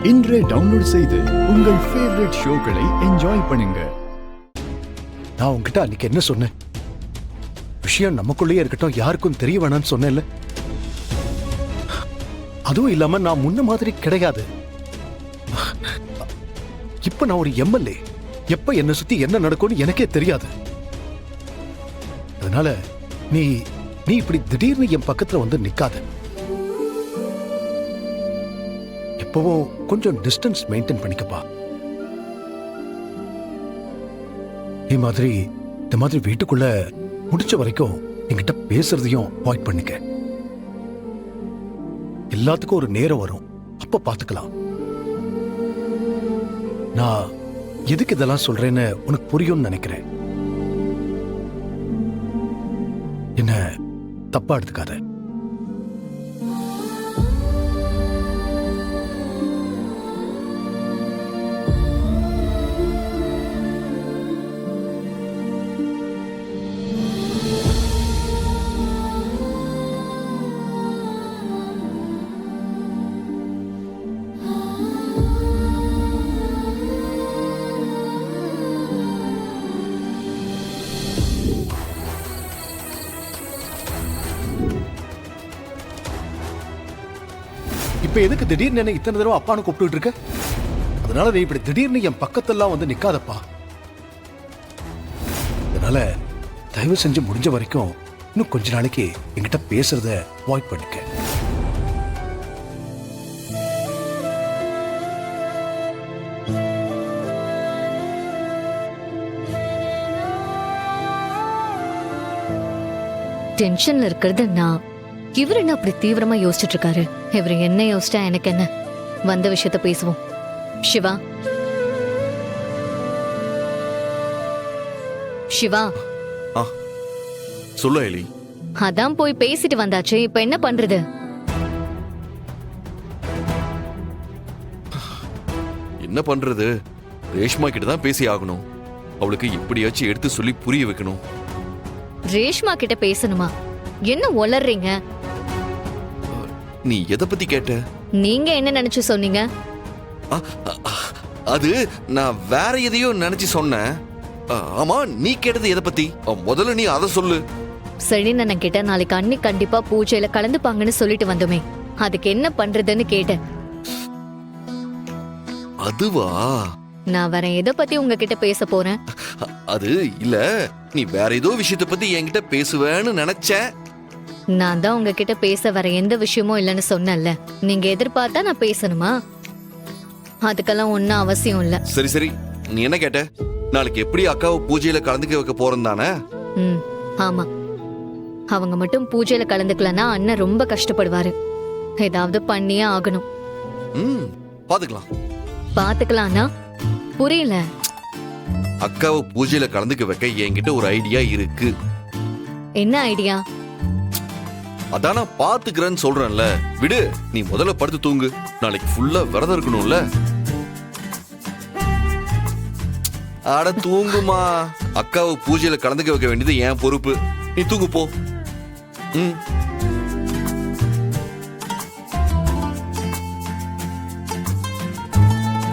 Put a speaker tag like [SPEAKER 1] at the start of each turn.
[SPEAKER 1] இன்றே டவுன்லோட் செய்து உங்கள் ஃபேவரட் ஷோக்களை என்ஜாய் பண்ணுங்க.
[SPEAKER 2] நான் உங்ககிட்ட அன்னைக்கு என்ன சொன்னேன்? விஷயம் நமக்குள்ளேயே இருக்கட்டும், யாருக்கும் தெரிய வேணாம்னு சொன்னேன்ல. அதுவும் இல்லாம நான் முன்ன மாதிரி கிடையாது. இப்ப நான் ஒரு எம்எல்ஏ. எப்ப என்ன சுத்தி என்ன நடக்கும்னு எனக்கே தெரியாது. அதனால நீ நீ இப்படி திடீர்னு என் பக்கத்துல வந்து நிக்காத. எப்பவும் கொஞ்சம் டிஸ்டன்ஸ் மெயின்டைன் பண்ணிக்கப்பா. இந்த மாதிரி வீட்டுக்குள்ள முடிச்ச வரைக்கும் என்கிட்ட பேசுறதையும் அவாய்ட் பண்ணிக்க. எல்லாத்துக்கும் ஒரு நேரம் வரும், அப்ப பாத்துக்கலாம். நான் எதுக்கு இதெல்லாம் சொல்றேன்னு உனக்கு புரியும்னு நினைக்கிறேன். என்ன தப்பா எடுத்துக்காத. இப்ப எதுக்கு திடீர்னு என்ன இத்தனை தடவை அப்பான்னு கூப்பிட்டு இருக்க? அதனால நீ இப்படி திடீர்னு என் பக்கத்தெல்லாம் வந்து நிக்காதப்பா. அதனால தயவு செஞ்சு முடிஞ்ச வரைக்கும் இன்னும் கொஞ்ச நாளைக்கு என்கிட்ட பேசுறத அவாய்ட் பண்ணிக்க.
[SPEAKER 3] டென்ஷன்ல இருக்கிறது நான். இவர் என்ன அப்படி தீவிரமா யோசிச்சுட்டு இருக்காரு? இவர் என்ன யோசிச்சா எனக்கு என்ன? வந்த விஷயத்த பேசுவோம். சிவா, சிவா.
[SPEAKER 4] சொல்லு எலி.
[SPEAKER 3] அதான் போய் பேசிட்டு வந்தாச்சு, இப்ப என்ன பண்றது?
[SPEAKER 4] என்ன பண்றது? ரேஷ்மா கிட்ட தான் பேசி ஆகணும். அவளுக்கு இப்படியாச்சும் எடுத்து சொல்லி புரிய வைக்கணும்.
[SPEAKER 3] ரேஷ்மா கிட்ட பேசணுமா? என்ன உளறீங்க?
[SPEAKER 4] நீ எதை பத்தி கேட்ட?
[SPEAKER 3] நீங்க என்ன நினைச்சு சொன்னீங்க?
[SPEAKER 4] அது நான் வேற எதையோ நினைச்சு சொன்னேன். ஆமா, நீ கேட்டது எதை பத்தி? முதல்ல நீ அதை சொல்லு.
[SPEAKER 3] செழினன் கிட்ட நாளைக்கு அண்ணி கண்டிப்பா பூஜையில கலந்துப்பாங்கன்னு சொல்லிட்டு வந்தோமே, அதுக்கு என்ன பண்றதுன்னு கேட்டேன்.
[SPEAKER 4] அதுவா?
[SPEAKER 3] நான் வேற எதை பத்தி உங்ககிட்ட பேச போறேன்?
[SPEAKER 4] அது இல்ல, நீ வேற ஏதோ விஷயத்தை பத்தி என்கிட்ட பேசுவேன்னு நினைச்சேன்.
[SPEAKER 3] நான் தான் உங்ககிட்ட பேச வர எந்த விஷயமும் இல்லைன்னு சொன்னேன்ல. நீங்க எதிர்பார்த்தா நான் பேசணுமா? அதுக்கெல்லாம் ஒன்னும் அவசியம் இல்ல.
[SPEAKER 4] சரி சரி, நீ என்ன கேட்ட? நாளைக்கு எப்படி அக்காவை பூஜையில கலந்துக்க வைக்க போறேன் தானே?
[SPEAKER 3] ஆமா. அவங்க மட்டும் பூஜையில கலந்துக்கலன்னா அண்ணன் ரொம்ப கஷ்டப்படுவாரு. ஏதாவது பண்ணியே ஆகணும்.
[SPEAKER 4] பாத்துக்கலாம்.
[SPEAKER 3] பாத்துக்கலாம்னா புரியல.
[SPEAKER 4] அக்காவை பூஜையில கலந்துக்க வைக்க என்கிட்ட ஒரு ஐடியா இருக்கு.
[SPEAKER 3] என்ன ஐடியா?
[SPEAKER 4] அதான் நான் பாத்துக்கிறேன்னு சொல்றேன்ல. விடு, நீ முதல்ல படுத்து தூங்கு. நாளைக்கு ஃபுல்லா விரதம் இருக்கணும்ல. அட தூங்குமா. அக்காவை பூஜையில கலந்துக்க வைக்க வேண்டியது என் பொறுப்பு. நீ தூங்கு போ.